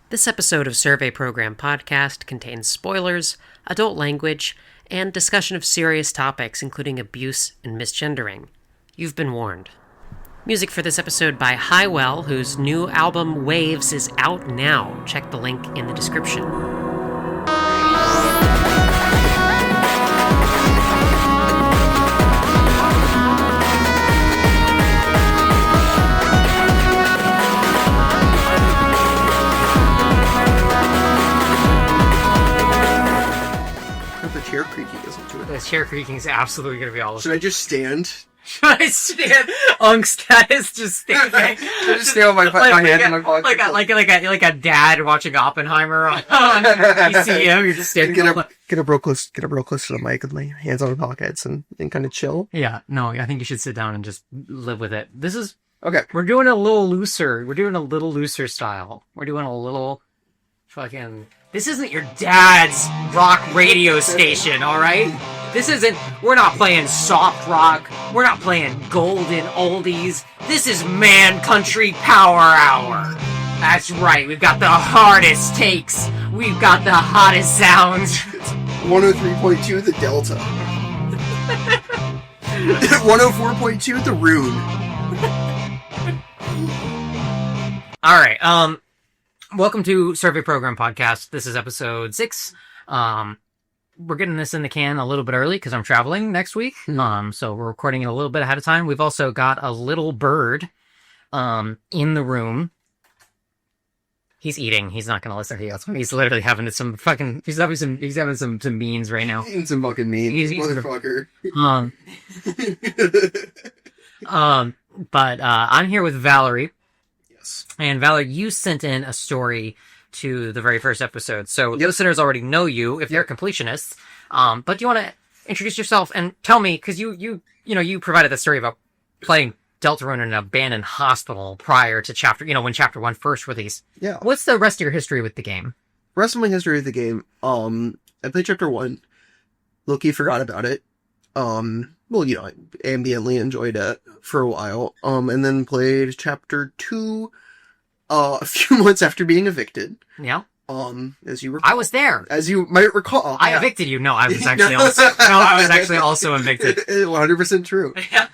This episode of Survey Program Podcast contains spoilers, adult language, and discussion of serious topics including abuse and misgendering. You've been warned. Music for this episode by Highwell, whose new album Waves is out now. Check the link in the description. Chair creaking isn't to it. The chair creaking is absolutely going to be all of it. Should I just stand? Should I stand? Unk's dad is just standing. Just stand with my hands in my pocket. Like a dad watching Oppenheimer on you see him, you're just standing. Get up real close to the mic with my hands on my pockets and kind of chill. Yeah, no, I think you should sit down and just live with it. This is okay. We're doing a little looser. We're doing a little looser style. We're doing a little fucking. This isn't your dad's rock radio station, alright? We're not playing soft rock. We're not playing golden oldies. This is Man Country Power Hour. That's right, we've got the hardest takes. We've got the hottest sounds. 103.2 the Delta. 104.2 the Rune. Alright, welcome to Survey Program Podcast. This is episode 6. We're getting this in the can a little bit early because I'm traveling next week. So we're recording it a little bit ahead of time. We've also got a little bird in the room. He's eating. He's not going to listen to you. He's literally having some fucking. He's having some beans right now. Eating some fucking beans, motherfucker. But I'm here with Valerie. Yes. And Valerie, you sent in a story to the very first episode, so listeners already know you if they're completionists. But do you want to introduce yourself and tell me, because you provided the story about playing Deltarune in an abandoned hospital prior to when Chapter 1 first released. Yeah. What's the rest of your history with the game? Rest of my history with the game. I played Chapter 1. Low-key forgot about it. I ambiently enjoyed it for a while. And then played Chapter 2 a few months after being evicted. Yeah. As you recall. I was there. As you might recall. I evicted you. No, I was actually also evicted. 100% true. Yeah.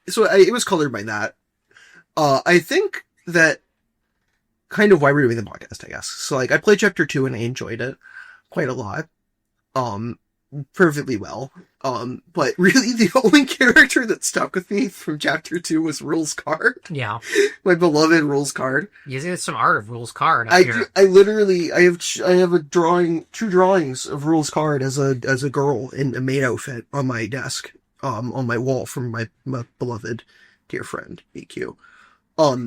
So it was colored by that. I think that kind of why we're doing the podcast, I guess. So I played Chapter 2 and I enjoyed it quite a lot. Perfectly well. But really the only character that stuck with me from Chapter 2 was Rules Card. Yeah. My beloved Rules Card. You see some art of Rules Card up here. I have a drawing, 2 drawings of Rules Card as a girl in a maid outfit on my desk, on my wall from my beloved dear friend, BQ.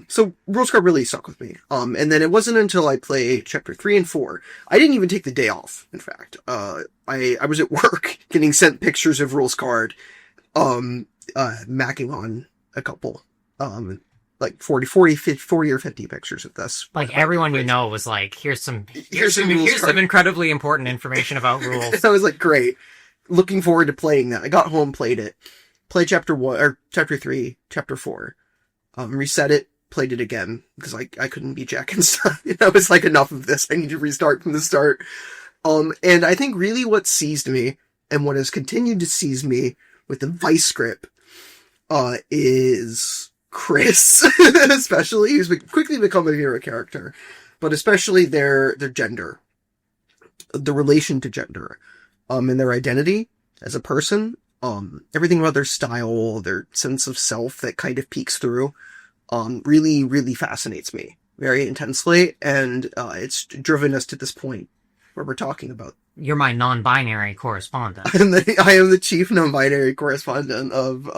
So Rules Card really stuck with me. And then it wasn't until I played Chapter 3 and 4. I didn't even take the day off, in fact. I was at work getting sent pictures of Rules Card, macking on a couple, 40 or 50 pictures of this. Everyone you know was like, here's some incredibly important information about rules. So I was like, great. Looking forward to playing that. I got home, played it. Played Chapter 1, or Chapter 3, Chapter 4. Reset it, played it again, because I couldn't be Jack and stuff. I was like, enough of this, I need to restart from the start. And I think really what seized me, and what has continued to seize me with the Vice script, is Kris, especially, who's quickly become a hero character, but especially their gender, the relation to gender, and their identity as a person. Everything about their style, their sense of self that kind of peeks through, really, really fascinates me very intensely. And, it's driven us to this point where we're talking about. You're my non-binary correspondent. I am the chief non-binary correspondent of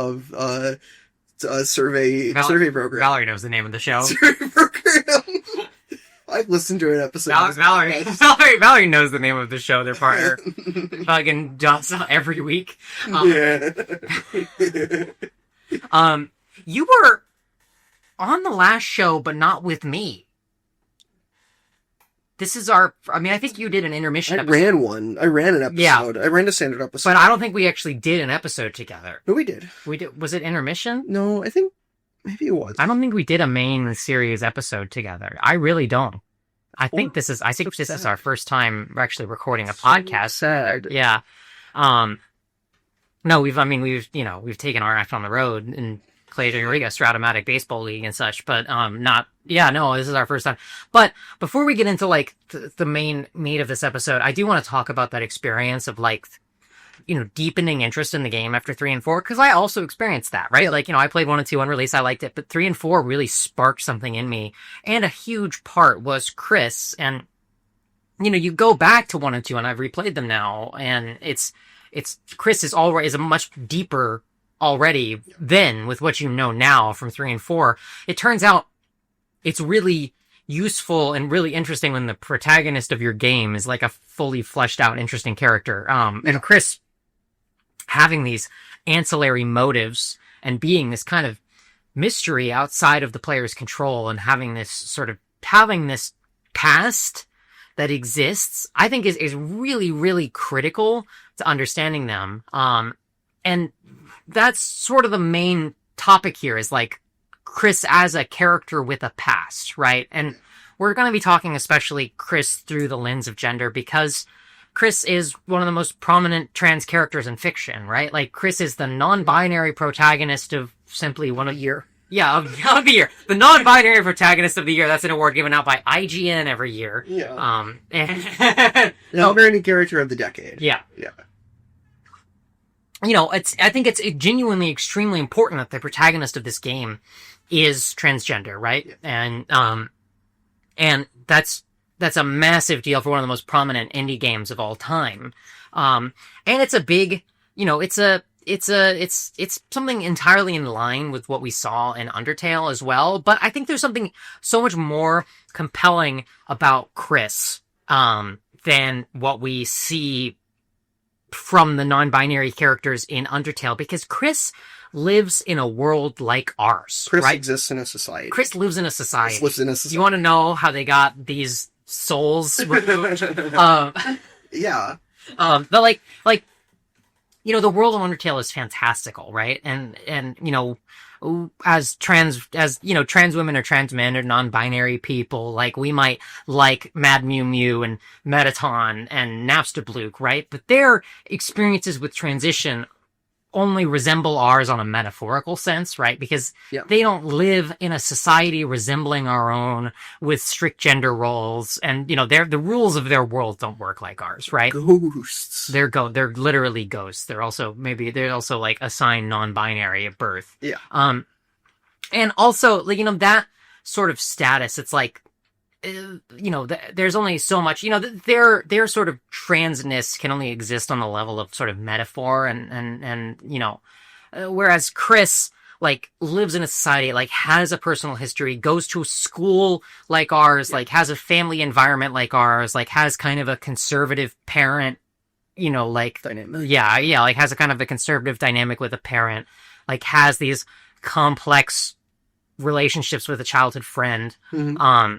survey program. Valerie knows the name of the show. Survey program. I've listened to an episode. Valerie knows the name of the show. Their partner fucking does every week. Yeah. You were on the last show, but not with me. This is I think you did an intermission episode. I ran an episode. Yeah. I ran a standard episode. But I don't think we actually did an episode together. No, we did. Was it intermission? No, I think Maybe it was. I don't think we did a main series episode together. I really don't. I think this is our first time we're actually recording a podcast. Sad. Yeah. No, we've taken our act on the road and played in Riga Stratomatic Baseball League and such, but this is our first time. But before we get into like the main meat of this episode, I do want to talk about that experience of like, deepening interest in the game after 3 and 4, because I also experienced that, right? Like, I played 1 and 2 on release, I liked it, but 3 and 4 really sparked something in me, and a huge part was Kris, and, you go back to 1 and 2, and I've replayed them now, and it's Kris is a much deeper already than with what you know now from 3 and 4. It turns out it's really useful and really interesting when the protagonist of your game is like a fully fleshed out, interesting character. And Kris having these ancillary motives and being this kind of mystery outside of the player's control and having this past that exists, I think is really, really critical to understanding them. And that's sort of the main topic here, is like Kris as a character with a past, right? And we're going to be talking especially Kris through the lens of gender, because Kris is one of the most prominent trans characters in fiction, right? Like, Kris is the non-binary protagonist of simply one of year. Yeah, of the year. The non-binary protagonist of the year. That's an award given out by IGN every year. Yeah. Non-binary character of the decade. Yeah. Yeah. I think it's genuinely extremely important that the protagonist of this game is transgender, right? Yeah. And that's a massive deal for one of the most prominent indie games of all time. And it's a big, it's something entirely in line with what we saw in Undertale as well. But I think there's something so much more compelling about Kris, than what we see from the non-binary characters in Undertale, because Kris lives in a world like ours. Kris right? exists in a society. Kris lives in a society. You want to know how they got these souls removed? Yeah. But the world of Undertale is fantastical, right? And as trans women or trans men or non-binary people, like, we might like Mad Mew Mew and Metaton and Napstablook, right? But their experiences with transition only resemble ours on a metaphorical sense, right? Because they don't live in a society resembling our own with strict gender roles, and the rules of their world don't work like ours, right? Ghosts. They're literally ghosts. They're also like assigned non-binary at birth. Yeah. And also, like, that sort of status, it's like, there's only so much, their sort of transness can only exist on the level of sort of metaphor, and whereas Kris, like, lives in a society, like, has a personal history, goes to a school like ours, like, has a family environment like ours, like, has kind of a conservative parent, like, dynamic. Yeah, like, has a kind of a conservative dynamic with a parent, like, has these complex relationships with a childhood friend, Mm-hmm.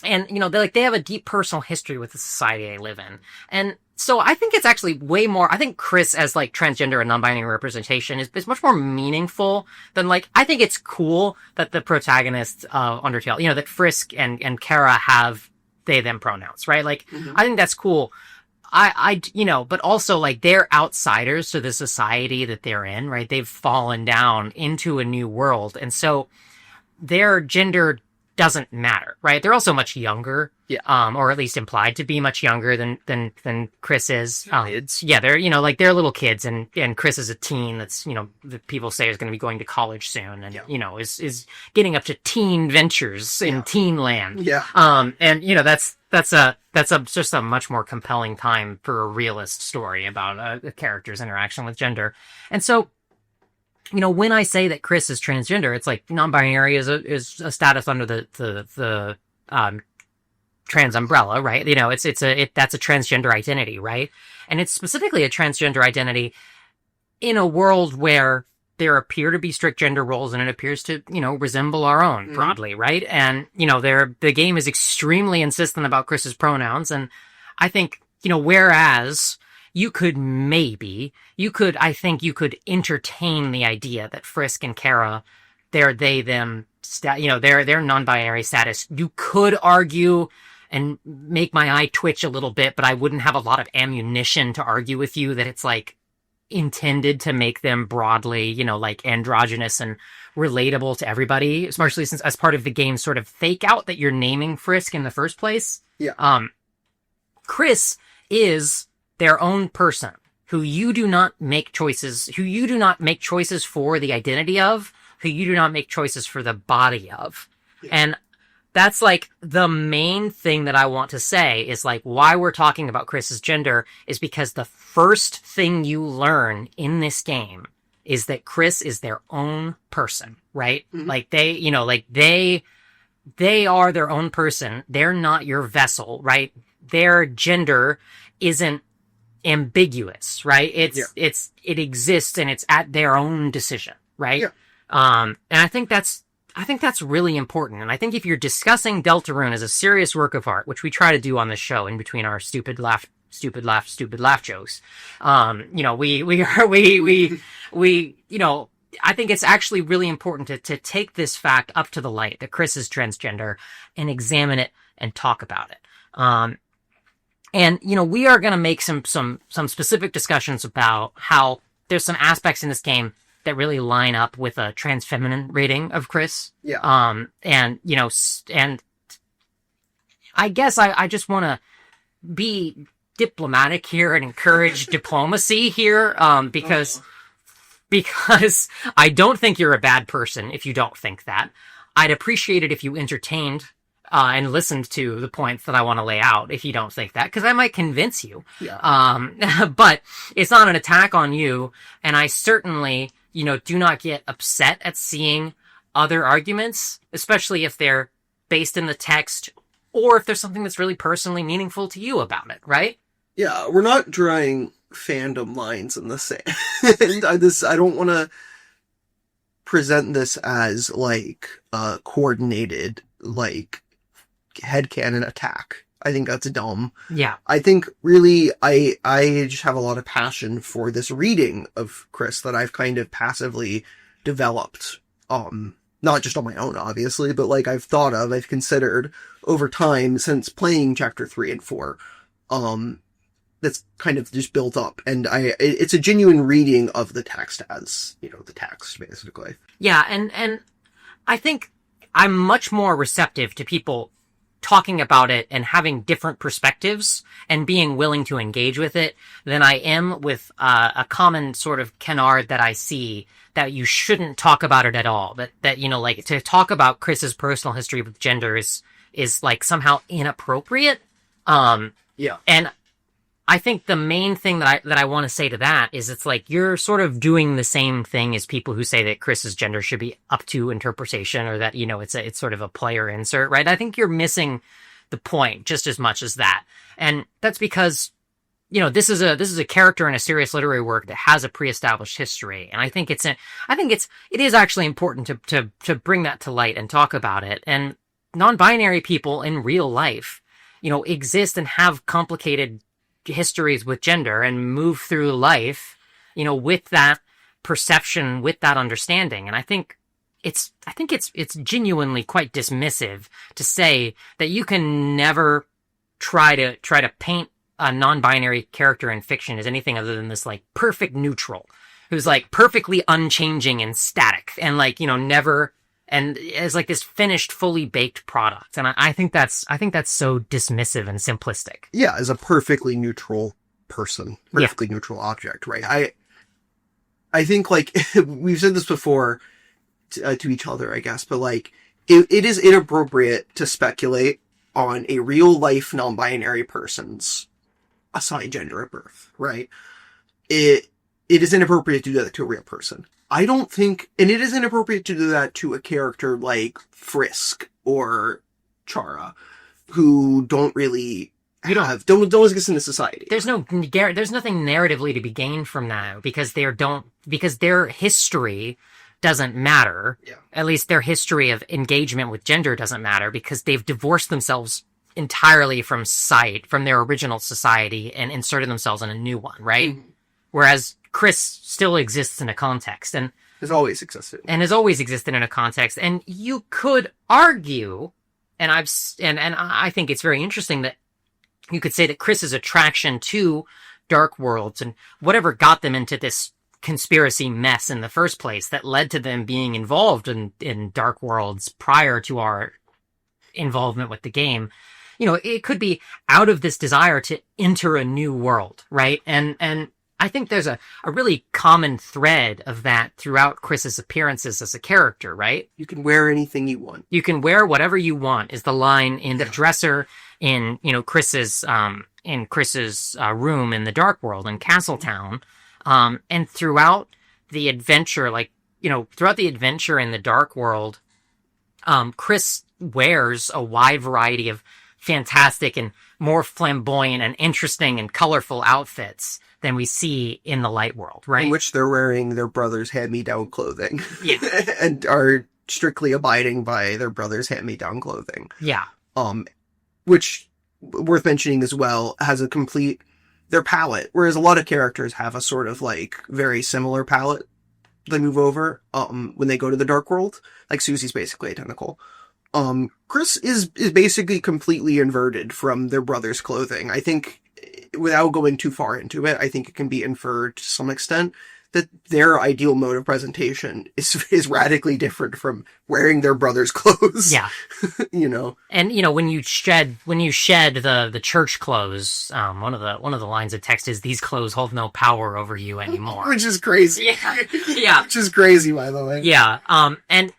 And, they have a deep personal history with the society they live in. And so I think it's actually way more, I think Kris as, like, transgender and non-binary representation is much more meaningful than, like, I think it's cool that the protagonist of Undertale, that Frisk and Kara have they, them pronouns, right? Like, I think that's cool. But also, like, they're outsiders to the society that they're in, right? They've fallen down into a new world. And so their gender doesn't matter, right? They're also much younger, or at least implied to be much younger than Kris is. They're little kids, and Kris is a teen that's, that people say is going to be going to college soon, and is getting up to Teenventures in Teenland. Yeah. That's just a much more compelling time for a realist story about a character's interaction with gender. And so, when I say that Kris is transgender, it's like non-binary is a status under the trans umbrella, right? That's a transgender identity, right? And it's specifically a transgender identity in a world where there appear to be strict gender roles, and it appears to, resemble our own broadly, right? And, the game is extremely insistent about Kris's pronouns, and I think, whereas you could entertain the idea that Frisk and Kara their they them their non-binary status. You could argue and make my eye twitch a little bit, but I wouldn't have a lot of ammunition to argue with you that it's like intended to make them broadly, like androgynous and relatable to everybody, especially since as part of the game's sort of fake out that you're naming Frisk in the first place. Yeah. Kris is their own person who you do not make choices for the identity of, who you do not make choices for the body of. Yeah. And that's like the main thing that I want to say is like why we're talking about Kris's gender is because the first thing you learn in this game is that Kris is their own person, right? Mm-hmm. Like they are their own person. They're not your vessel, right? Their gender isn't ambiguous, right? It exists and it's at their own decision, right? Yeah. And I think that's really important. And I think if you're discussing Deltarune as a serious work of art, which we try to do on this show in between our stupid laugh jokes, I think it's actually really important to take this fact up to the light that Kris is transgender and examine it and talk about it. And we are going to make some specific discussions about how there's some aspects in this game that really line up with a trans feminine rating of Kris. Yeah. And I guess I just want to be diplomatic here and encourage diplomacy here, because I don't think you're a bad person if you don't think that. I'd appreciate it if you entertained and listened to the points that I want to lay out if you don't think that, because I might convince you. Yeah. But it's not an attack on you, and I certainly, do not get upset at seeing other arguments, especially if they're based in the text or if there's something that's really personally meaningful to you about it, right? Yeah, we're not drawing fandom lines in the sand. And I don't want to present this as like a coordinated, like, headcanon attack. I think that's dumb. Yeah. I think really I just have a lot of passion for this reading of Kris that I've kind of passively developed. Not just on my own, obviously, but like I've considered over time since playing chapter 3 and 4. That's kind of just built up, and it's a genuine reading of the text as, the text, basically. Yeah, and I think I'm much more receptive to people talking about it and having different perspectives and being willing to engage with it than I am with a common sort of canard that I see that you shouldn't talk about it at all. That like to talk about Kris's personal history with gender is like somehow inappropriate. Yeah. And I think the main thing that I want to say to that is it's like you're sort of doing the same thing as people who say that Kris's gender should be up to interpretation, or that, it's sort of a player insert, right? I think you're missing the point just as much as that. And that's because, this is a character in a serious literary work that has a pre-established history. And I think it is actually important to bring that to light and talk about it. And non-binary people in real life, exist and have complicated histories with gender and move through life, with that perception, with that understanding. And I think it's genuinely quite dismissive to say that you can never try to paint a non-binary character in fiction as anything other than this like perfect neutral who's like perfectly unchanging and static and like, never, and as like this finished, fully baked product. And I think that's so dismissive and simplistic. Yeah, as a perfectly neutral person, perfectly neutral object, right? I think like we've said this before to each other, I guess, but like it is inappropriate to speculate on a real life non-binary person's assigned gender at birth, right? It is inappropriate to do that to a real person. I don't think, and it is inappropriate to do that to a character like Frisk or Chara, who don't really don't exist in the society. There's nothing narratively to be gained from that because their history doesn't matter. Yeah. At least their history of engagement with gender doesn't matter because they've divorced themselves entirely from their original society and inserted themselves in a new one, right? Mm-hmm. Whereas Kris still exists in a context. And Has always existed. And has always existed in a context. And you could argue, and I think it's very interesting that you could say that Kris's attraction to dark worlds and whatever got them into this conspiracy mess in the first place that led to them being involved in dark worlds prior to our involvement with the game, it could be out of this desire to enter a new world, right? And I think there's a really common thread of that throughout Kris's appearances as a character, right? You can wear anything you want. You can wear whatever you want is the line in the dresser in, Kris's room in the Dark World in Castletown. And throughout the adventure, throughout the adventure in the Dark World, Kris wears a wide variety of fantastic and more flamboyant and interesting and colorful outfits than we see in the Light World, right? In which they're wearing their brother's hand-me-down clothing. Yeah. And are strictly abiding by their brother's hand-me-down clothing. Yeah. Which, worth mentioning as well, has their palette, whereas a lot of characters have a sort of, very similar palette they move over, when they go to the Dark World. Like, Susie's basically identical. Kris is basically completely inverted from their brother's clothing. I think, without going too far into it, I think it can be inferred to some extent that their ideal mode of presentation is radically different from wearing their brother's clothes. Yeah. And when you shed the church clothes, one of the lines of text is, "These clothes hold no power over you anymore." Which is crazy. Yeah. Yeah. Which is crazy, by the way. Yeah. And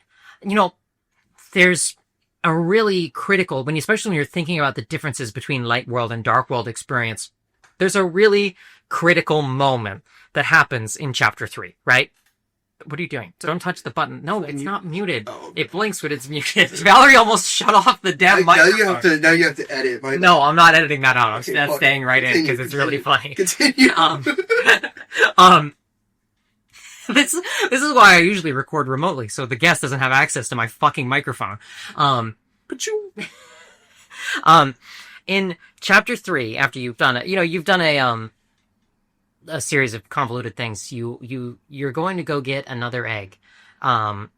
there's a really critical, especially when you're thinking about the differences between Light World and Dark World experience, there's a really critical moment that happens in Chapter 3, right? What are you doing? Don't touch the button. No, it's not muted. Oh. It blinks when it's muted. Valerie almost shut off the damn microphone. Now you have to edit. No, I'm not editing that out. That's staying right in because it's really funny. Continue. This is why I usually record remotely, so the guest doesn't have access to my fucking microphone. But you... In Chapter 3, after you've done it, you've done a series of convoluted things. You're going to go get another egg. And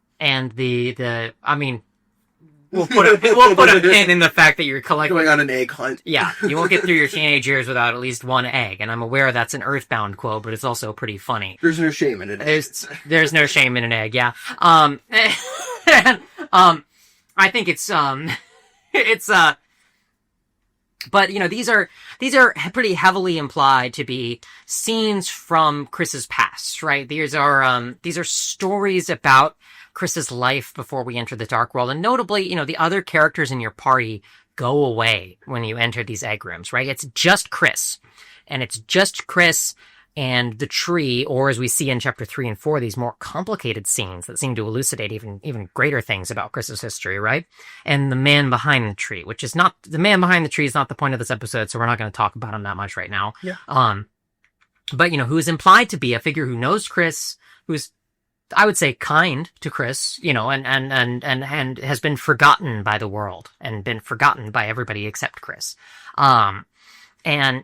we'll put a pin in the fact that you're collecting... Going on an egg hunt. Yeah, you won't get through your teenage years without at least one egg, and I'm aware that's an Earthbound quote, but it's also pretty funny. There's no shame in an egg. There's no shame in an egg, yeah. I think but these are pretty heavily implied to be scenes from Kris's past, right? These are stories about Kris's life before we enter the Dark World. And notably, the other characters in your party go away when you enter these egg rooms, right? It's just Kris. And it's just Kris and the tree, or as we see in Chapter 3 and 4, these more complicated scenes that seem to elucidate even greater things about Kris's history, right? And the man behind the tree, which is not... The man behind the tree is not the point of this episode, so we're not going to talk about him that much right now. Yeah. But, who is implied to be a figure who knows Kris, who's, I would say, kind to Kris, and has been forgotten by the world, and been forgotten by everybody except Kris. And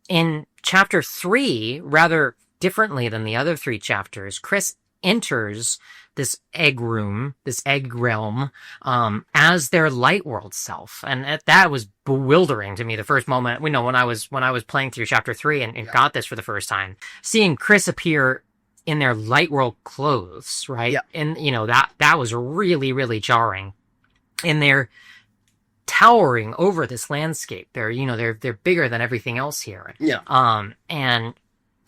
in Chapter 3, rather differently than the other 3 chapters, Kris enters this egg room, this egg realm, as their Light World self. And that was bewildering to me the first moment, when I was playing through Chapter 3 and got this for the first time. Seeing Kris appear in their Light World clothes, right? Yeah. And, that was really, really jarring. And they're towering over this landscape. They're bigger than everything else here. Yeah. And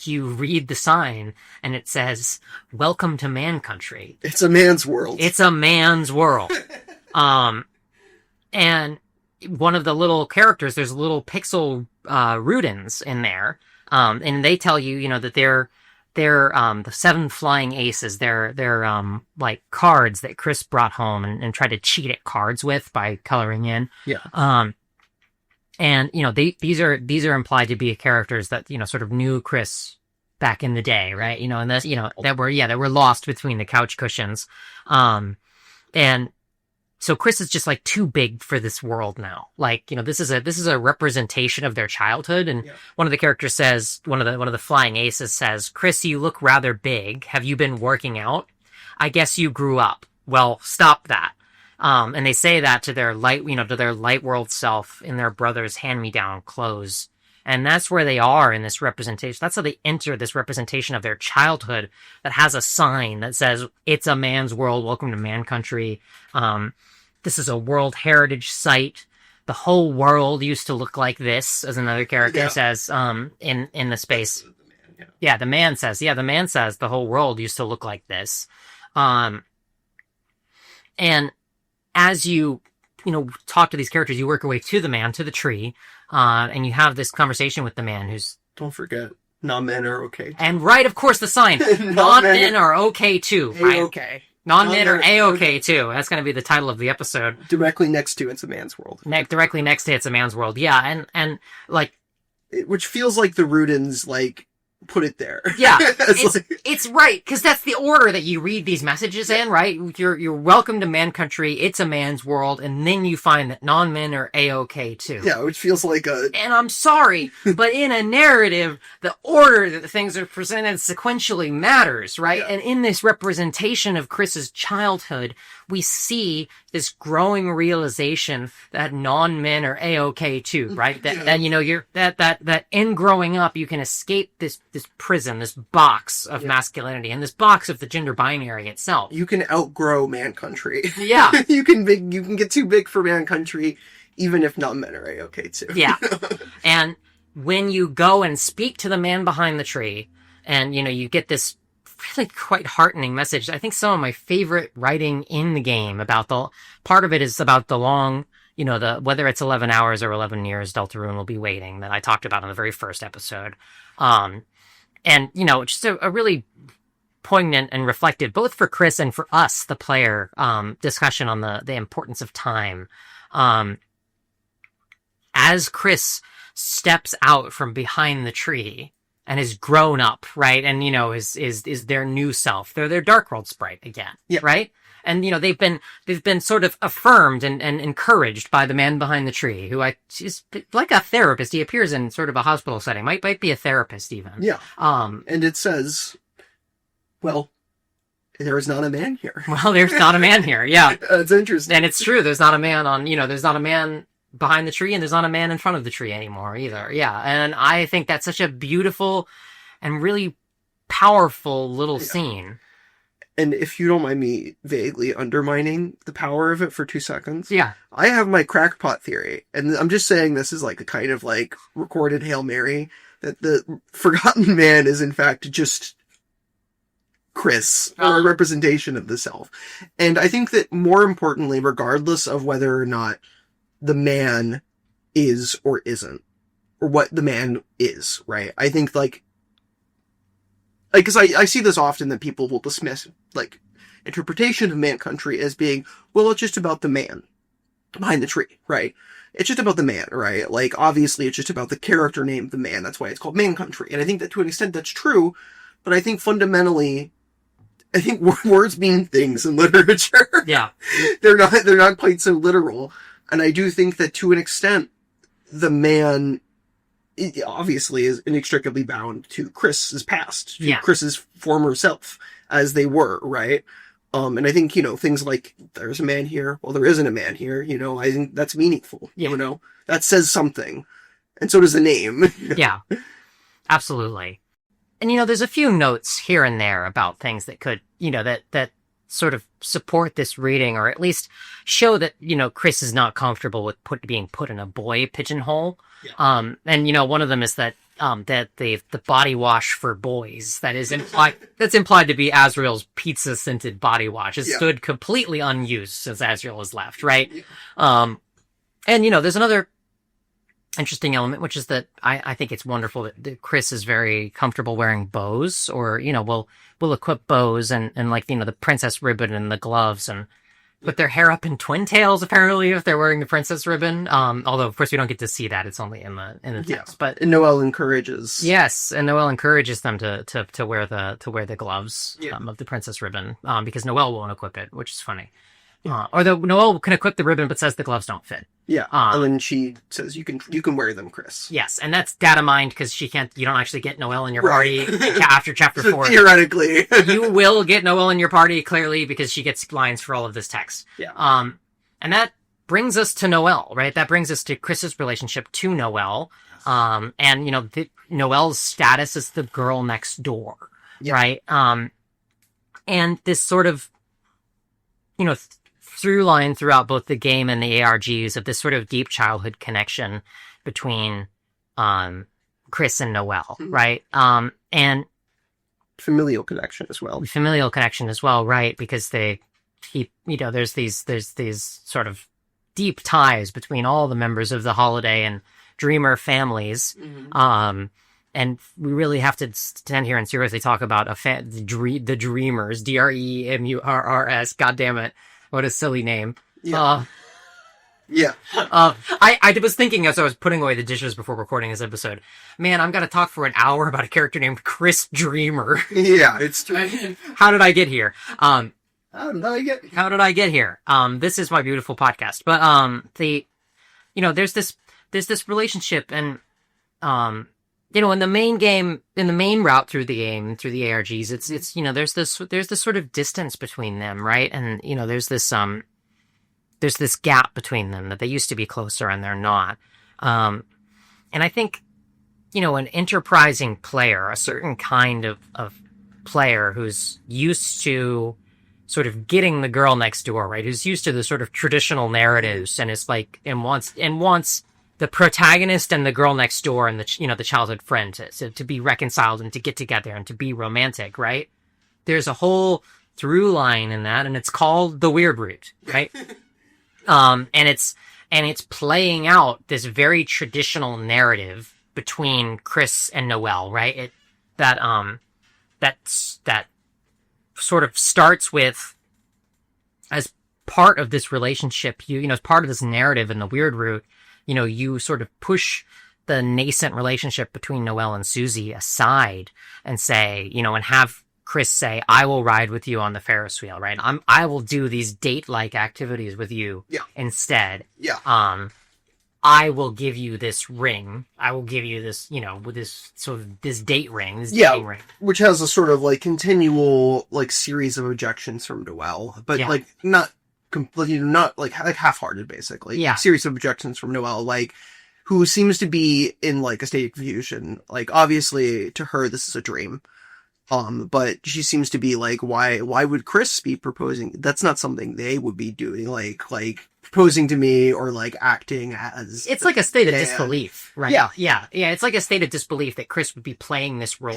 you read the sign and it says, "Welcome to Man Country." It's a man's world. It's a man's world. And one of the little characters, there's little pixel Rudins in there. And they tell you, that they're the 7 flying aces. They're like cards that Kris brought home and tried to cheat at cards with by coloring in. Yeah. And these are implied to be characters that sort of knew Kris back in the day, right? And this that were lost between the couch cushions. And so Kris is just too big for this world now. This is a representation of their childhood. And one of the characters says, one of the flying aces says, "Kris, you look rather big. Have you been working out?" I guess you grew up. Well, stop that. And they say that to their light world self in their brother's hand-me-down clothes. And that's where they are in this representation. That's how they enter this representation of their childhood that has a sign that says, it's a man's world. Welcome to man country. This is a World Heritage Site. The whole world used to look like this, as another character says, in the space. The man says the whole world used to look like this. And as you talk to these characters, you work your way to the man, to the tree, and you have this conversation with the man who's... Don't forget, non-men are okay too. And right, of course, the sign. Non-men are okay too. Right? A-okay. Non-men are A-okay too. That's going to be the title of the episode. Directly next to It's a Man's World. Directly next to It's a Man's World. Yeah, and like... Which feels like the Rudins, like, put it there. Yeah, it's right, because that's the order that you read these messages in, right? You're welcome to man country, it's a man's world, and then you find that non-men are A-okay too. Yeah, which feels like a... And I'm sorry, but in a narrative, the order that the things are presented sequentially matters, right? Yeah. And in this representation of Kris's childhood, we see this growing realization that non-men are A-okay too, right? That in growing up, you can escape this prison, this box of masculinity, and this box of the gender binary itself. You can outgrow man country. Yeah. you can get too big for man country, even if non-men are A-okay too. Yeah. And when you go and speak to the man behind the tree, and, you get this really quite heartening message. I think some of my favorite writing in the game part of it is about the long, whether it's 11 hours or 11 years, Deltarune will be waiting, that I talked about in the very first episode. And, just a really poignant and reflective, both for Kris and for us, the player, discussion on the importance of time. As Kris steps out from behind the tree and is grown up, right? And, is their new self. They're their Dark World sprite again, right? And, they've been sort of affirmed and encouraged by the man behind the tree, who is like a therapist. He appears in sort of a hospital setting, might be a therapist even. Yeah. And it says, well, there is not a man here. Well, there's not a man here. Yeah. It's interesting. And it's true. There's not a man there's not a man behind the tree, and there's not a man in front of the tree anymore either. Yeah. And I think that's such a beautiful and really powerful little scene. And if you don't mind me vaguely undermining the power of it for 2 seconds. Yeah. I have my crackpot theory, and I'm just saying this is like a kind of like recorded Hail Mary, that the Forgotten Man is in fact just Kris, or a representation of the self. And I think that more importantly, regardless of whether or not the man is or isn't, or what the man is, right? I think because I see this often, that people will dismiss, like, interpretation of man country as being, well, it's just about the man behind the tree, right? It's just about the man, right? Like, obviously, it's just about the character named the man. That's why it's called man country. And I think that to an extent that's true, but I think fundamentally, words mean things in literature. Yeah. They're not quite so literal. And I do think that to an extent, the man obviously is inextricably bound to Kris's past, to Kris's former self, as they were, right? And I think, things like, there's a man here, well, there isn't a man here, I think that's meaningful, that says something. And so does the name. Yeah, absolutely. And, there's a few notes here and there about things that could, that sort of support this reading, or at least show that, Kris is not comfortable with being put in a boy pigeonhole. Yeah. And, one of them is that the body wash for boys that's implied to be Azrael's pizza scented body wash has stood completely unused since Azrael has left, right? Yeah. And there's another interesting element, which is that I think it's wonderful that Kris is very comfortable wearing bows, or will equip bows and like the princess ribbon and the gloves, and put their hair up in twin tails, apparently, if they're wearing the princess ribbon. Although, of course, we don't get to see that. It's only in the text. Yeah. But Noelle encourages. Yes, and Noelle encourages them to wear the gloves of the princess ribbon, because Noelle won't equip it, which is funny. Although Noelle can equip the ribbon, but says the gloves don't fit. Yeah. And then she says, you can wear them, Kris. Yes, and that's data mined because you don't actually get Noelle in your party after chapter 4. Theoretically. You will get Noelle in your party, clearly, because she gets lines for all of this text. Yeah. And that brings us to Noelle, right? That brings us to Kris's relationship to Noelle. And, Noelle's status as the girl next door, right? And this sort of, through line throughout both the game and the ARGs of this sort of deep childhood connection between Kris and Noelle, right? And familial connection as well. Right? Because there's these sort of deep ties between all the members of the Holiday and Dreamer families. And we really have to stand here and seriously talk about the Dreamers, Dremurrs. God damn it. What a silly name. Yeah. I was thinking as I was putting away the dishes before recording this episode, man, I'm going to talk for an hour about a character named Kris Dreamer. Yeah, it's true. How did I get here? How did I get here? This is my beautiful podcast. But, there's this relationship and, in the main game, in the main route through the game, through the ARGs, it's there's this sort of distance between them, right? And, there's this gap between them that they used to be closer and they're not. And I think, an enterprising player, a certain kind of player who's used to sort of getting the girl next door, right? Who's used to the sort of traditional narratives and is like, and wants the protagonist and the girl next door and the childhood friend to be reconciled and to get together and to be romantic, right? There's a whole through line in that, and it's called the weird route, right? And it's playing out this very traditional narrative between Kris and Noelle, right? That sort of starts with, as part of this relationship, as part of this narrative in the weird route, you sort of push the nascent relationship between Noelle and Susie aside and say, and have Kris say, I will ride with you on the Ferris wheel, right? I will do these date-like activities with you instead. Yeah. I will give you this ring. I will give you this, with this sort of this date ring. Dating ring. Which has a sort of continual series of objections from Noelle, but not completely, not half-hearted, basically. Yeah. Series of objections from Noelle, who seems to be in a state of confusion. Obviously to her this is a dream. But she seems to be why would Kris be proposing? That's not something they would be doing, proposing to me or acting as. It's like a state of disbelief, right? Yeah. It's like a state of disbelief that Kris would be playing this role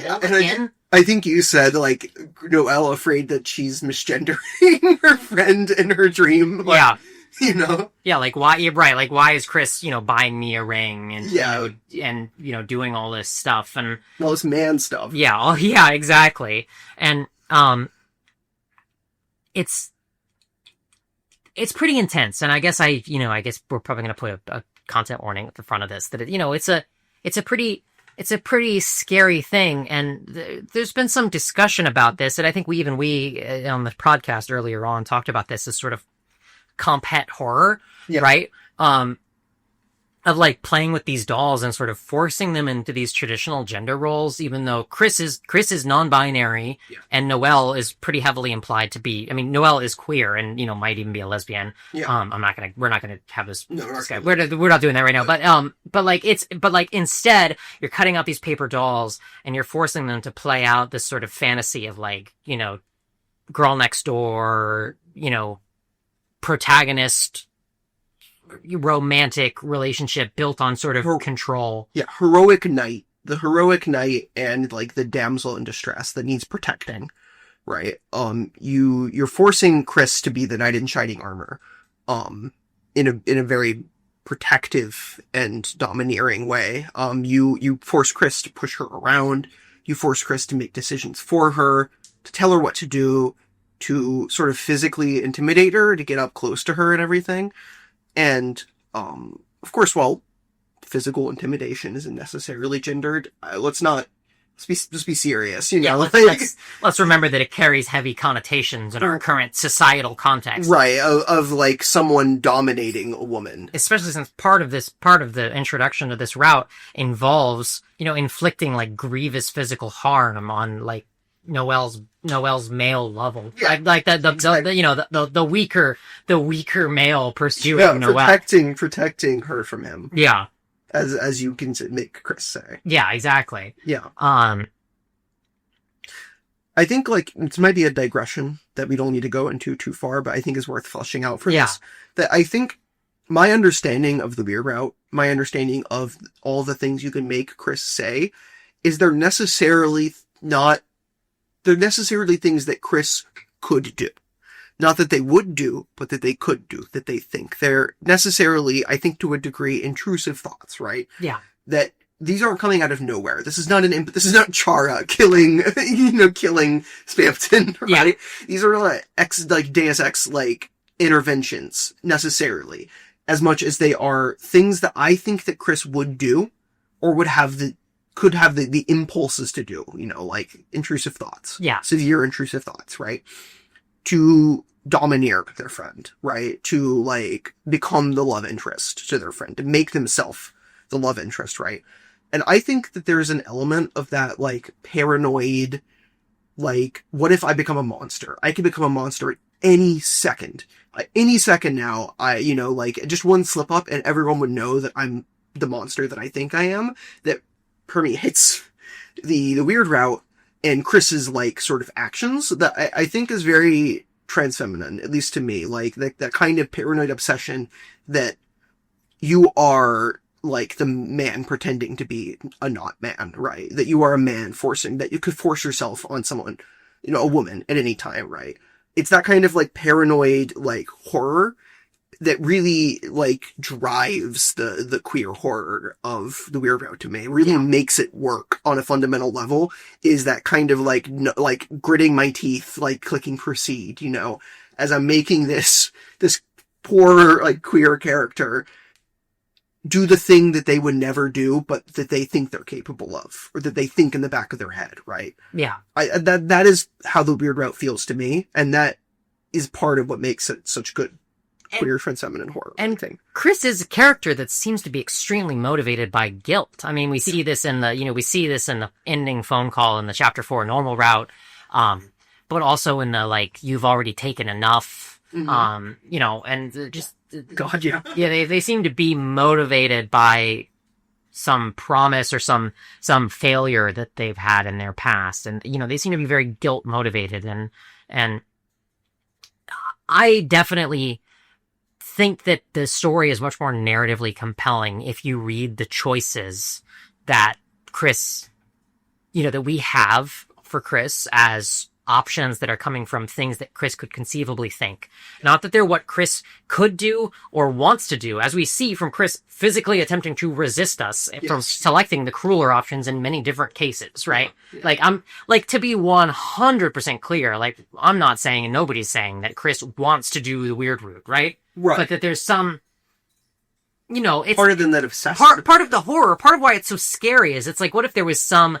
I think you said Noelle afraid that she's misgendering her friend in her dream. Yeah. Yeah, why? Right, why is Kris, buying me a ring and doing all this stuff and all this man stuff? Yeah, exactly. And it's pretty intense. And I guess I guess we're probably going to put a content warning at the front of this that it's a pretty scary thing. And there's been some discussion about this, and I think we on the podcast earlier on talked about this as sort of compet horror, right? Of playing with these dolls and sort of forcing them into these traditional gender roles, even though Kris is non-binary and Noelle is pretty heavily implied to be. I mean, Noelle is queer and might even be a lesbian. Yeah. We're not gonna have this. No, we're not doing that right now. But instead you're cutting out these paper dolls and you're forcing them to play out this sort of fantasy of girl next door, protagonist romantic relationship built on sort of control. Yeah, heroic knight. The heroic knight and the damsel in distress that needs protecting. Right? You're forcing Kris to be the knight in shining armor. In a very protective and domineering way. You force Kris to push her around. You force Kris to make decisions for her, to tell her what to do, to sort of physically intimidate her, to get up close to her and everything. And, of course, while physical intimidation isn't necessarily gendered, let's not just be serious, you Yeah, know? let's remember that it carries heavy connotations in our current societal context. Right, of like someone dominating a woman. Especially since part of the introduction to this route involves, inflicting like grievous physical harm on like Noelle's male level. Yeah, like that the weaker male pursuing Noelle. Protecting her from him. Yeah. As you can make Kris say. Yeah, exactly. Yeah. I think like this might be a digression that we don't need to go into too far, but I think is worth fleshing out for this. That I think my understanding of the weird route, my understanding of all the things you can make Kris say, is they're necessarily things that Kris could do. Not that they would do, but that they could do, that they think. They're necessarily, I think to a degree, intrusive thoughts, right? Yeah. That these aren't coming out of nowhere. This is not Chara killing Spamton, right? Yeah. These are like Deus Ex, like, interventions, necessarily. As much as they are things that I think that Kris would do, or could have the impulses to do, like intrusive thoughts. Yeah. Severe intrusive thoughts, right? To domineer their friend, right? To, like, become the love interest to their friend, to make themselves the love interest, right? And I think that there's an element of that, like, paranoid, like, what if I become a monster? I could become a monster at any second. Any second now, just one slip up and everyone would know that I'm the monster that I think I am, that permeates the weird route. And Kris's, like, sort of actions that I think is very transfeminine, at least to me. Like, that kind of paranoid obsession that you are, like, the man pretending to be a not man, right? That you are a man that you could force yourself on someone, a woman at any time, right? It's that kind of, like, paranoid, like, horror that really, like, drives the queer horror of the weird route to me. It really makes it work on a fundamental level, is that kind of, like, gritting my teeth, like, clicking proceed, as I'm making this poor, like, queer character do the thing that they would never do, but that they think they're capable of, or that they think in the back of their head, right? Yeah. That is how the weird route feels to me, and that is part of what makes it such good queer transfeminine horror. And Kris is a character that seems to be extremely motivated by guilt. I mean, we see this in the ending phone call in the chapter 4 normal route, but also in the, like, you've already taken enough, and just God, yeah, they seem to be motivated by some promise or some failure that they've had in their past, and they seem to be very guilt motivated, and I definitely think that the story is much more narratively compelling if you read the choices that Kris, that we have for Kris as options that are coming from things that Kris could conceivably think. Not that they're what Kris could do or wants to do, as we see from Kris physically attempting to resist us from selecting the crueler options in many different cases, right? Yeah. Like, I'm, like, to be 100% clear, like, I'm not saying, and nobody's saying, that Kris wants to do the weird route, right? Right. But that there's some, it's... Part of them that obsessed. Part of the horror, part of why it's so scary is it's like, what if there was some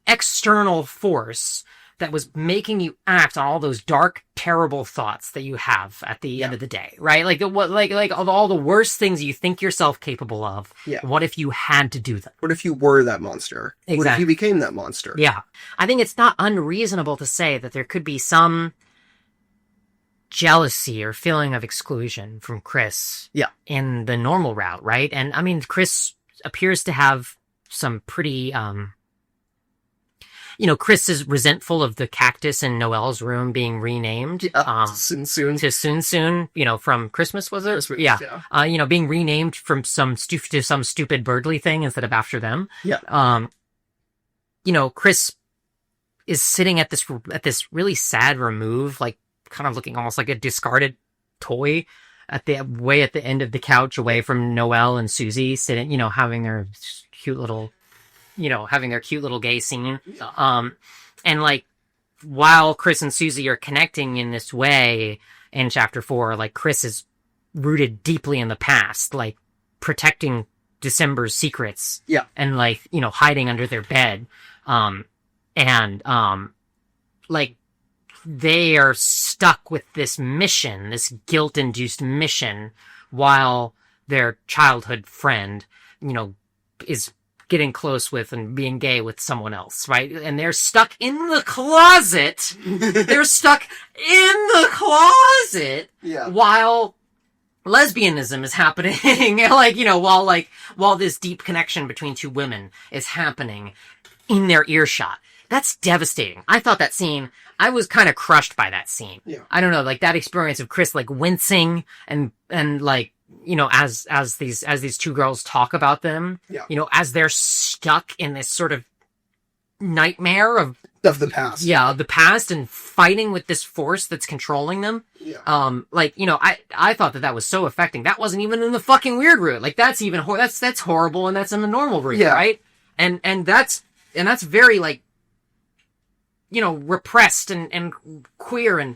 external force that was making you act on all those dark, terrible thoughts that you have at the end of the day, right? Like, like of all the worst things you think yourself capable of, what if you had to do them? What if you were that monster? Exactly. What if you became that monster? Yeah. I think it's not unreasonable to say that there could be some jealousy or feeling of exclusion from Kris in the normal route, right? And, I mean, Kris appears to have some pretty... Kris is resentful of the cactus in Noelle's room being renamed. Soon. To Soon, from Christmas, was it? Christmas, yeah. Being renamed from some stupid Berdly thing instead of after them. Yeah. Kris is sitting at this really sad remove, like, kind of looking almost like a discarded toy at the end of the couch, away from Noelle and Susie, sitting, having their cute little gay scene. And, like, while Kris and Susie are connecting in this way in chapter 4, like, Kris is rooted deeply in the past, like, protecting December's secrets. Yeah. And, like, hiding under their bed. Like, they are stuck with this mission, this guilt-induced mission, while their childhood friend, is getting close with and being gay with someone else, right? And they're stuck in the closet. They're stuck in the closet while lesbianism is happening. While this deep connection between two women is happening in their earshot. That's devastating. I thought that scene, I was kind of crushed by that scene. Yeah. I don't know, like that experience of Kris like wincing and like, as these two girls talk about them, as they're stuck in this sort of nightmare of the past. Yeah, of the past and fighting with this force that's controlling them. Yeah. I thought that was so affecting. That wasn't even in the fucking weird route. Like that's even that's horrible, and that's in the normal route, right? And that's very like, repressed and queer and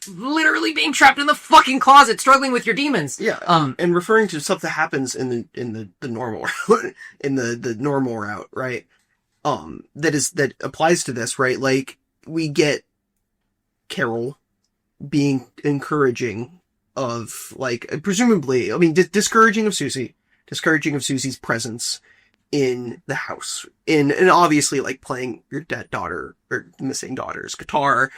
literally being trapped in the fucking closet, struggling with your demons. Yeah. And referring to stuff that happens in the normal in the normal route, right? That applies to this, right? Like we get Carol being encouraging of like presumably, I mean, discouraging of Susie's presence in the house, and obviously like playing your dead daughter or missing daughter's guitar,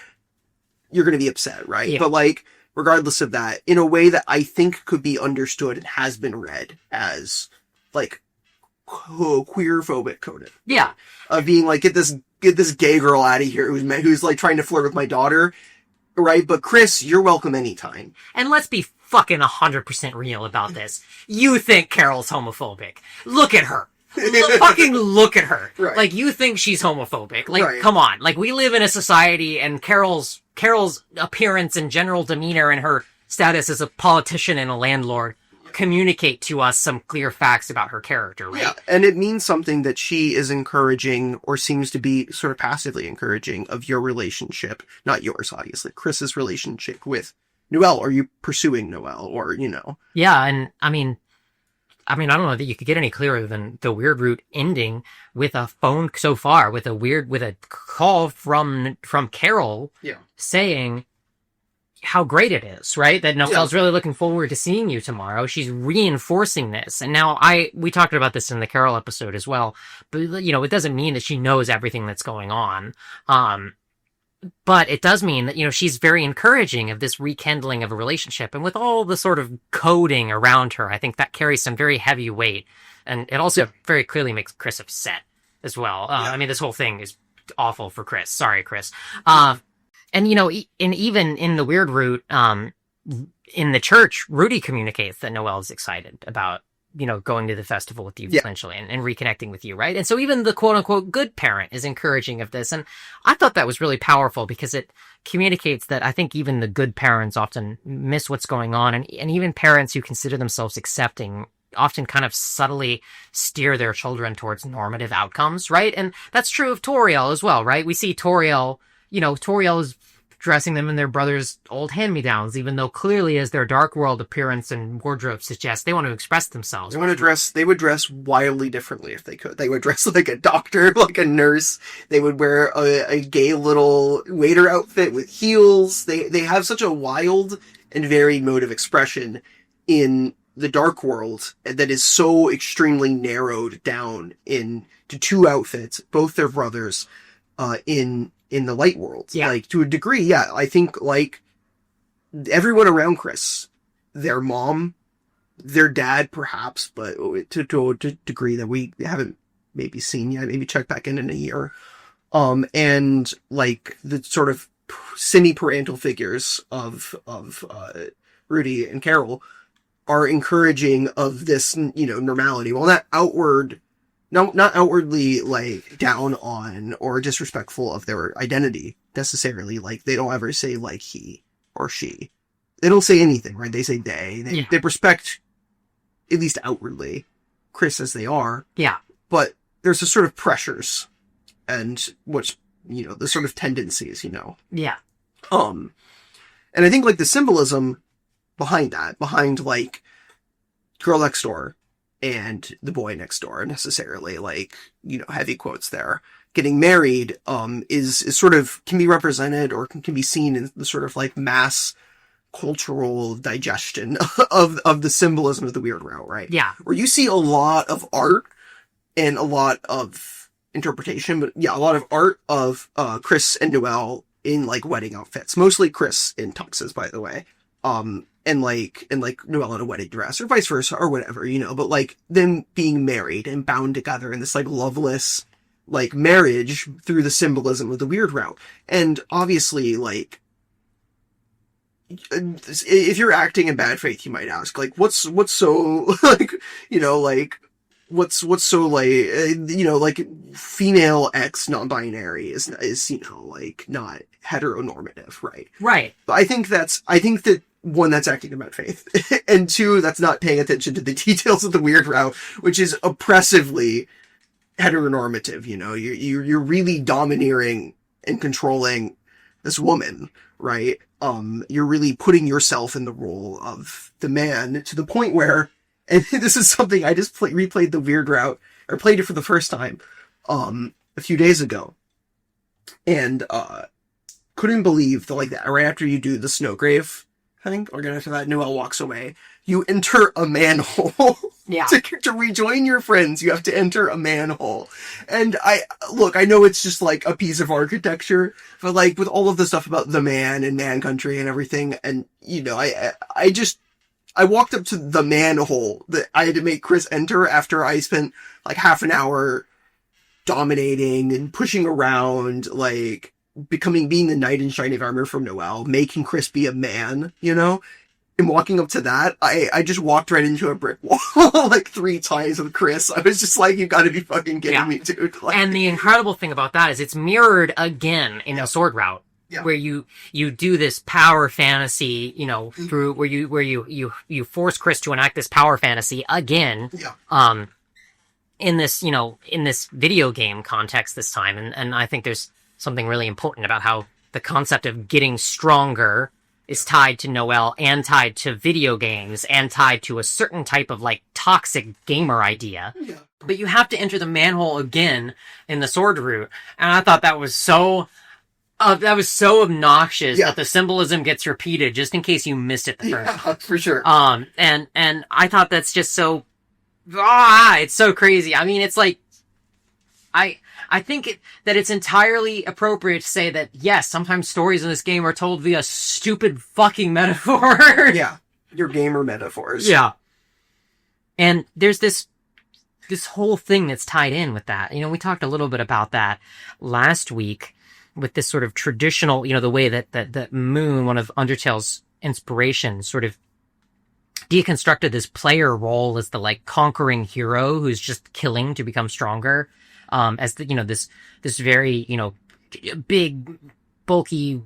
you're going to be upset, right? Yeah. But like, regardless of that, in a way that I think could be understood and has been read as like queer phobic coded. Yeah. Of being like, get this gay girl out of here who's like trying to flirt with my daughter, right? But Kris, you're welcome anytime. And let's be fucking 100% real about this. You think Carol's homophobic. Look at her. Fucking look at her. Right. Like, you think she's homophobic. Like, right. Come on. Like, we live in a society, and Carol's appearance and general demeanor and her status as a politician and a landlord communicate to us some clear facts about her character, right? Yeah, and it means something that she is encouraging, or seems to be sort of passively encouraging, of your relationship. Not yours, obviously. Chris's relationship with Noelle. Are you pursuing Noelle? Or, Yeah, and I mean, I don't know that you could get any clearer than the weird route ending with a phone so far, with a call from Carol saying how great it is, right? That Noelle's really looking forward to seeing you tomorrow. She's reinforcing this. And now we talked about this in the Carol episode as well, but it doesn't mean that she knows everything that's going on. But it does mean that, she's very encouraging of this rekindling of a relationship. And with all the sort of coding around her, I think that carries some very heavy weight. And it also very clearly makes Kris upset as well. I mean, this whole thing is awful for Kris. Sorry, Kris. And, and even in the weird route, in the church, Rudy communicates that Noelle's excited about, going to the festival with you potentially and reconnecting with you, right? And so even the quote unquote good parent is encouraging of this. And I thought that was really powerful because it communicates that I think even the good parents often miss what's going on. And even parents who consider themselves accepting often kind of subtly steer their children towards normative outcomes, right? And that's true of Toriel as well, right? We see Toriel is dressing them in their brother's old hand-me-downs, even though clearly as their dark world appearance and wardrobe suggests, they want to express themselves. They would dress wildly differently if they could. They would dress like a doctor, like a nurse. They would wear a gay little waiter outfit with heels. They have such a wild and varied mode of expression in the dark world that is so extremely narrowed down into two outfits, both their brothers, in the light world. Yeah. Like, to a degree, I think, like, everyone around Kris, their mom, their dad, perhaps, but to a degree that we haven't maybe seen yet, maybe check back in a year. And, like, the sort of semi-parental figures of Rudy and Carol are encouraging of this, normality. Well, not outwardly, like, down on or disrespectful of their identity, necessarily. Like, they don't ever say, like, he or she. They don't say anything, right? They say they. They respect, at least outwardly, Kris as they are. Yeah. But there's a sort of pressures and what's, the sort of tendencies, Yeah. And I think, like, the symbolism behind that, like, Girl Next Door, and the boy next door necessarily, like, you know, heavy quotes there. Getting married, is sort of, can be represented or can be seen in the sort of like mass cultural digestion of the symbolism of the weird route, right? Yeah. Where you see a lot of art and a lot of interpretation, but yeah, a lot of art of, Kris and Noelle in like wedding outfits, mostly Kris in tuxes, by the way. And like Noelle in a wedding dress or vice versa or whatever, you know, but like them being married and bound together in this like loveless, like marriage through the symbolism of the weird route. And obviously, like, if you're acting in bad faith, you might ask, like, what's so, like, you know, like, what's so, like, you know, like, female X non-binary is, you know, like, not heteronormative, right? Right. But I think that, one, that's acting in bad faith, and two, that's not paying attention to the details of the weird route, which is oppressively heteronormative, you know, you're really domineering and controlling this woman, right? You're really putting yourself in the role of the man to the point where, and this is something I just replayed the weird route, or played it for the first time, a few days ago, and, couldn't believe that, like, that right after you do the Snowgrave thing, or after that Noelle walks away, you enter a manhole. Yeah. To rejoin your friends, you have to enter a manhole. And I know it's just like a piece of architecture, but like with all of the stuff about the man and man country and everything, and you know, I walked up to the manhole that I had to make Kris enter after I spent like half an hour dominating and pushing around, like being the knight in shining armor from Noelle, making Kris be a man, you know? And walking up to that, I just walked right into a brick wall like 3 times with Kris. I was just like, you gotta be fucking kidding me, dude. Like, and the incredible thing about that is it's mirrored again in the sword route. Yeah. Where you do this power fantasy, you know, through where you force Kris to enact this power fantasy again. Yeah. In this, you know, in this video game context this time. And I think there's something really important about how the concept of getting stronger is tied to Noelle and tied to video games and tied to a certain type of like toxic gamer idea. Yeah. But you have to enter the manhole again in the sword route. And I thought that was so obnoxious that the symbolism gets repeated just in case you missed it the first time. For sure. And I thought that's just so, it's so crazy. I mean, it's like, I think that it's entirely appropriate to say that, yes, sometimes stories in this game are told via stupid fucking metaphors. Yeah. Your gamer metaphors. Yeah. And there's this whole thing that's tied in with that. You know, we talked a little bit about that last week with this sort of traditional, you know, the way that Moon, one of Undertale's inspirations, sort of deconstructed this player role as the, like, conquering hero who's just killing to become stronger. As the, you know, this very, you know, big, bulky,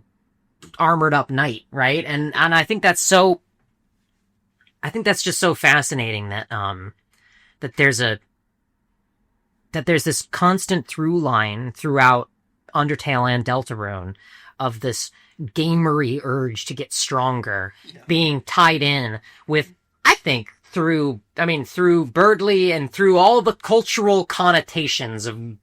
armored up knight, right? And I think that's just so fascinating that there's this constant through line throughout Undertale and Deltarune of this gamery urge to get stronger being tied in with, I think, through Berdly and through all the cultural connotations of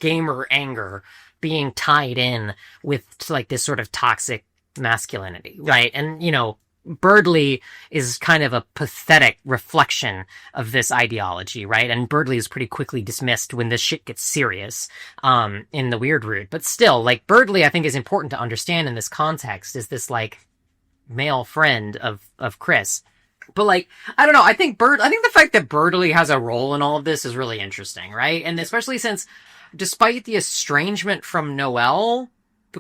gamer anger being tied in with like this sort of toxic masculinity, right? And, you know, Berdly is kind of a pathetic reflection of this ideology, right? And Berdly is pretty quickly dismissed when this shit gets serious, in the weird route. But still, like, Berdly, I think, is important to understand in this context, is this, like, male friend of Kris. But, like, I don't know, I think the fact that Berdly has a role in all of this is really interesting, right? And especially since, despite the estrangement from Noelle,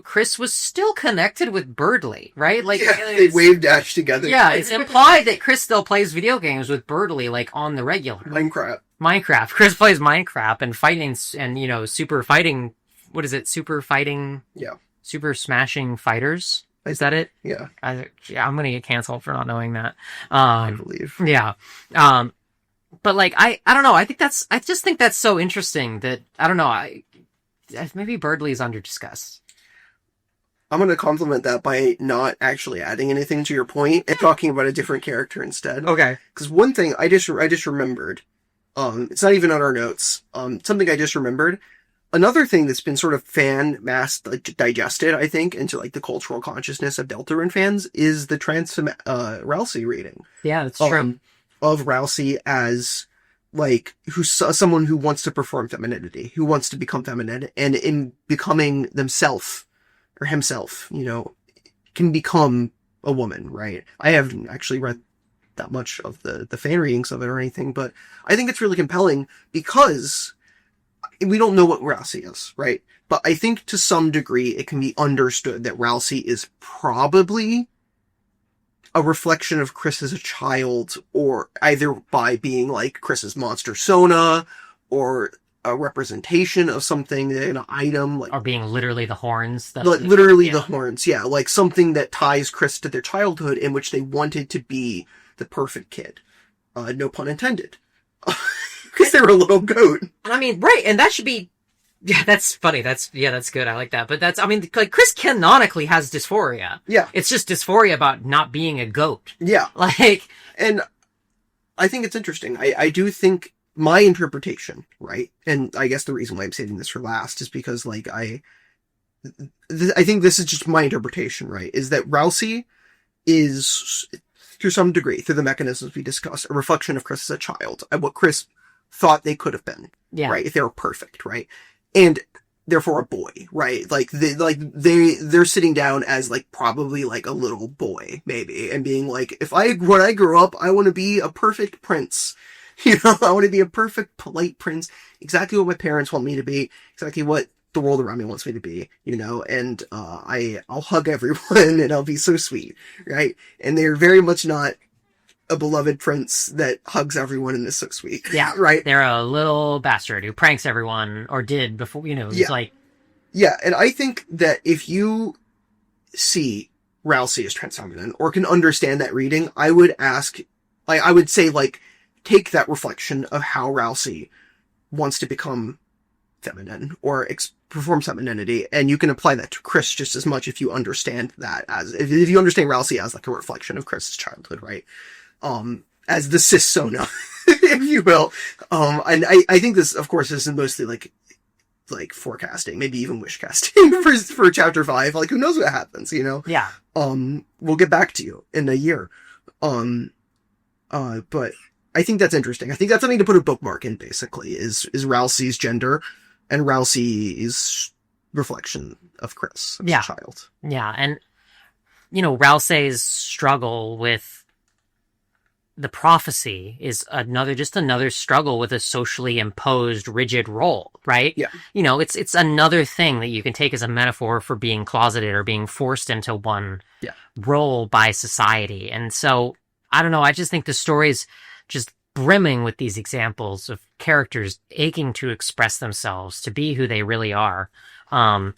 Kris was still connected with Berdly, right? Like, they wave dash together. Yeah, it's implied that Kris still plays video games with Berdly, like, on the regular. Minecraft. Kris plays Minecraft and fighting, and, you know, super fighting, what is it? Super fighting? Yeah. Super smashing fighters? Is that it? Yeah. I'm gonna get canceled for not knowing that. I believe. Yeah. But, like, I don't know, I just think that's so interesting that, I don't know, maybe Berdly's under discussed. I'm going to compliment that by not actually adding anything to your point and talking about a different character instead. Okay. Because one thing I just remembered It's not even on our notes. Something I just remembered. Another thing that's been sort of mass digested, I think, into like the cultural consciousness of Deltarune fans is the Ralsei reading. Yeah, that's true. Of Ralsei as like who's someone who wants to perform femininity, who wants to become feminine, and in becoming themselves or himself, can become a woman, right? I haven't actually read that much of the fan readings of it or anything, but I think it's really compelling because we don't know what Ralsei is, right? But I think to some degree it can be understood that Ralsei is probably a reflection of Kris as a child, or either by being like Kris's monster Sona, or a representation of something, an item, like, or being literally the horns. The horns, yeah. Like something that ties Kris to their childhood in which they wanted to be the perfect kid. No pun intended. Because they were a little goat. I mean, right, and that should be... Yeah, that's funny. That's good. I like that. But like, Kris canonically has dysphoria. Yeah. It's just dysphoria about not being a goat. Yeah. Like... And I think it's interesting. I do think my interpretation, right? And I guess the reason why I'm saving this for last is because, like, I think this is just my interpretation, right? Is that Ralsei is, to some degree, through the mechanisms we discussed, a reflection of Kris as a child, and what Kris thought they could have been, right? If they were perfect, right? And therefore a boy, right? Like they're sitting down as like probably like a little boy, maybe, and being like, when I grow up, I want to be a perfect prince. I want to be a perfect, polite prince. Exactly what my parents want me to be. Exactly what the world around me wants me to be, and I'll hug everyone and I'll be so sweet, right? And they're very much not a beloved prince that hugs everyone and is so sweet. Yeah. Right? They're a little bastard who pranks everyone, or did before, it's like... Yeah, and I think that if you see Ralsei as trans feminine, or can understand that reading, I would say, take that reflection of how Ralsei wants to become feminine, or perform femininity, and you can apply that to Kris just as much if you understand that if you understand Ralsei as like a reflection of Kris's childhood, right? As the cis Sona, if you will. And I think this, of course, is mostly like forecasting, maybe even wish casting for chapter 5. Like, who knows what happens, Yeah. We'll get back to you in a year. But I think that's interesting. I think that's something to put a bookmark in, basically, is Ralsei's gender and Ralsei's reflection of Kris as a child. Yeah, and, Ralsei's struggle with the prophecy is another struggle with a socially imposed rigid role, right? Yeah. It's another thing that you can take as a metaphor for being closeted or being forced into one role by society. And so, I don't know, I just think the story's just brimming with these examples of characters aching to express themselves, to be who they really are. And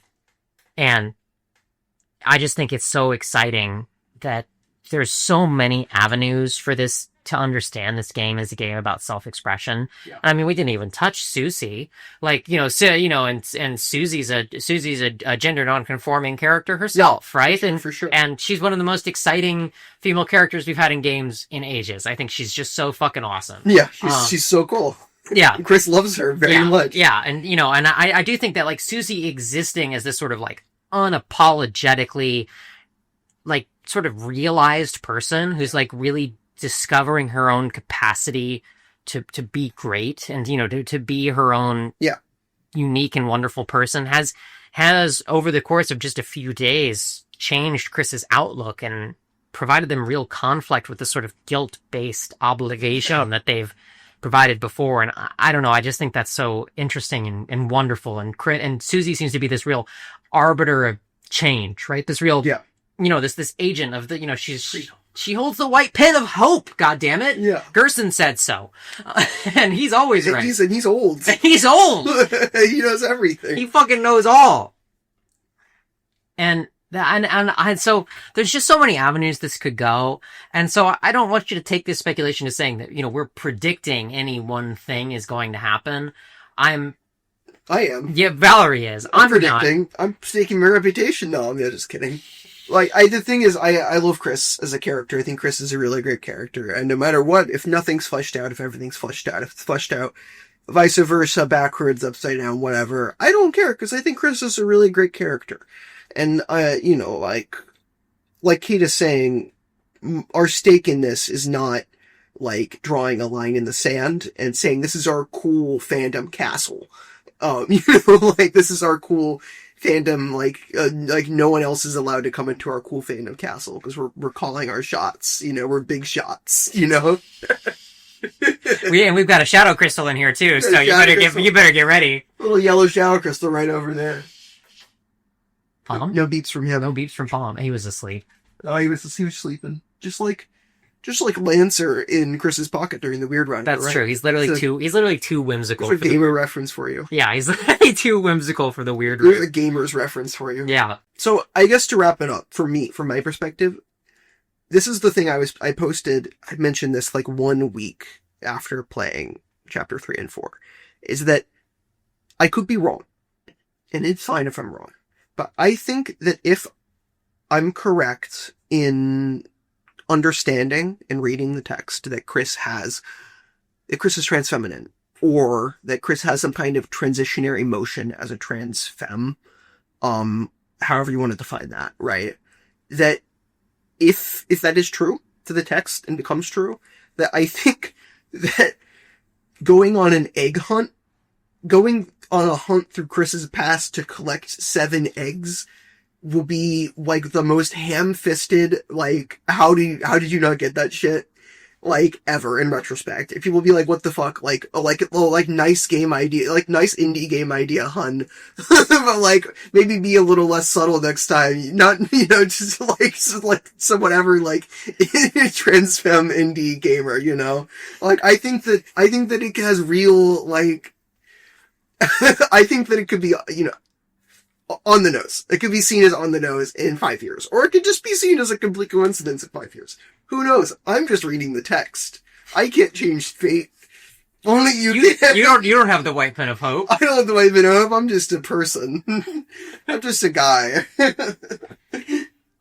I just think it's so exciting that there's so many avenues for this to understand this game as a game about self-expression. Yeah. I mean, we didn't even touch Susie, and Susie's a gender non-conforming character herself, right? And for sure. And she's one of the most exciting female characters we've had in games in ages. I think she's just so fucking awesome. Yeah, she's so cool. Yeah. Kris loves her very much. Yeah, and and I do think that like Susie existing as this sort of like unapologetically like sort of realized person who's like really discovering her own capacity to be great and to be her own unique and wonderful person has over the course of just a few days changed Kris's outlook and provided them real conflict with the sort of guilt-based obligation that they've provided before. And I don't know, I just think that's so interesting and wonderful. And Susie seems to be this real arbiter of change, right? This real this agent of the, she holds the white pen of hope, goddammit. Yeah. Gerson said so. And he's always right. He's old. He's old! He knows everything. He fucking knows all. And so there's just so many avenues this could go. And so I don't want you to take this speculation as saying that, we're predicting any one thing is going to happen. I am. Yeah, Valerie is. I'm predicting. I'm staking my reputation. No, I'm just kidding. Like, the thing is, I love Kris as a character. I think Kris is a really great character. And no matter what, if nothing's fleshed out, if everything's fleshed out, if it's fleshed out, vice versa, backwards, upside down, whatever, I don't care, because I think Kris is a really great character. And, you know, like Kate is saying, our stake in this is not, like, drawing a line in the sand and saying, this is our cool fandom castle. You know, like, this is our cool fandom, like no one else is allowed to come into our cool fandom castle, because we're calling our shots, you know, we're big shots, you know? And we've got a shadow crystal in here too, so you better get ready. Little yellow shadow crystal right over there. Palm? No beeps from him. No beeps from Palm. He was asleep. Oh, he was sleeping. Just like Lancer in Chris's pocket during the weird round. That's right? true. He's literally too whimsical. There's a gamer reference for you. Yeah, he's literally too whimsical for the weird There's round. a gamer's reference for you. Yeah. So I guess to wrap it up, from my perspective, this is the thing I posted. I mentioned this like 1 week after playing chapter 3 and 4, is that I could be wrong, and it's fine if I'm wrong. But I think that if I'm correct in understanding and reading the text that Kris is trans feminine, or that Kris has some kind of transitionary motion as a trans femme, however you want to define that, right? That if that is true to the text and becomes true, that I think that going on a hunt through Kris's past to collect 7 eggs will be like the most ham-fisted, like, how did you not get that shit? Like, ever, in retrospect. If people be like, what the fuck? Like, nice game idea, like, nice indie game idea, hun. But like, maybe be a little less subtle next time. Not, you know, just like, so whatever, like, trans femme indie gamer, you know? Like, I think that it has real, like, I think that it could be, you know, on the nose. It could be seen as on the nose in 5 years. Or it could just be seen as a complete coincidence in 5 years. Who knows? I'm just reading the text. I can't change fate. Only you can. You don't have the white pen of hope. I don't have the white pen of hope. I'm just a person. I'm just a guy.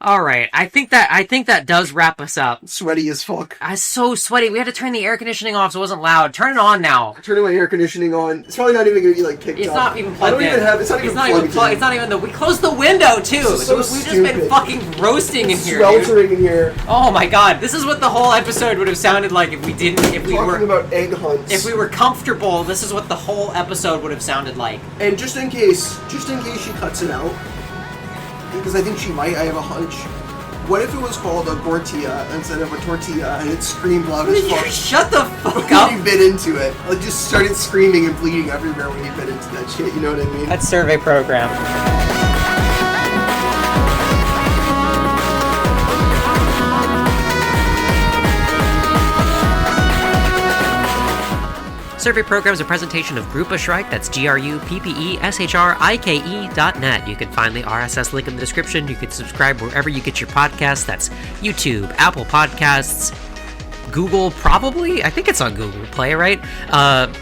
All right. I think that does wrap us up. Sweaty as fuck. I'm so sweaty. We had to turn the air conditioning off so it wasn't loud. Turn it on now. Turning my air conditioning on. It's probably not even going to be like kicked off. It's not even plugged in. It's not even plugged. It's not even we closed the window too. So We've just been fucking roasting in here. Sweltering in here. Oh my god. This is what the whole episode would have sounded like if we Talking about egg hunts. If we were comfortable, this is what the whole episode would have sounded like. And just in case she cuts it out, because I think she might, I have a hunch. What if it was called a tortilla instead of a tortilla, and it screamed loud as fuck? Shut the fuck up! When you bit into it. I just started screaming and bleeding everywhere when you bit into that shit, you know what I mean? That's survey program. Survey Program is a presentation of Gruppeshrike, that's GRUPPESHRIKE.net. You can find the RSS link in the description. You can subscribe wherever you get your podcasts. That's YouTube, Apple Podcasts, Google, probably. I think it's on Google Play, right? And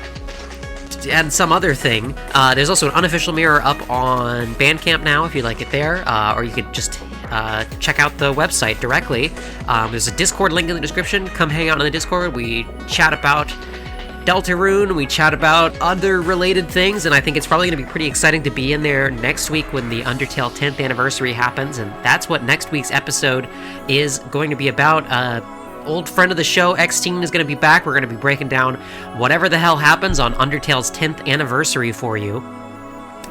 some other thing. There's also an unofficial mirror up on Bandcamp now, if you like it there. Or you could just check out the website directly. There's a Discord link in the description. Come hang out on the Discord. We chat about Deltarune, we chat about other related things, and I think it's probably going to be pretty exciting to be in there next week when the Undertale 10th anniversary happens, and that's what next week's episode is going to be about. Old friend of the show, X-Teen, is going to be back. We're going to be breaking down whatever the hell happens on Undertale's 10th anniversary for you.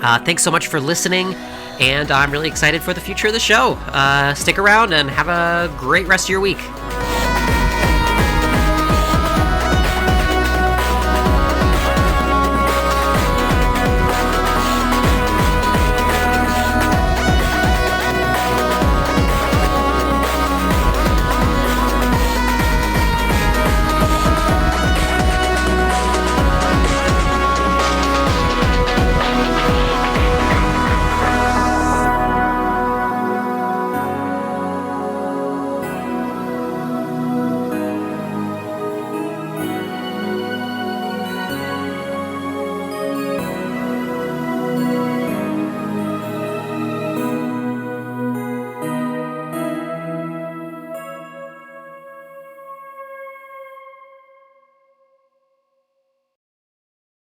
Thanks so much for listening, and I'm really excited for the future of the show. Stick around and have a great rest of your week.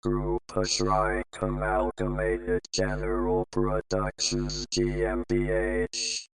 Group A Strike Amalgamated General Productions GmbH.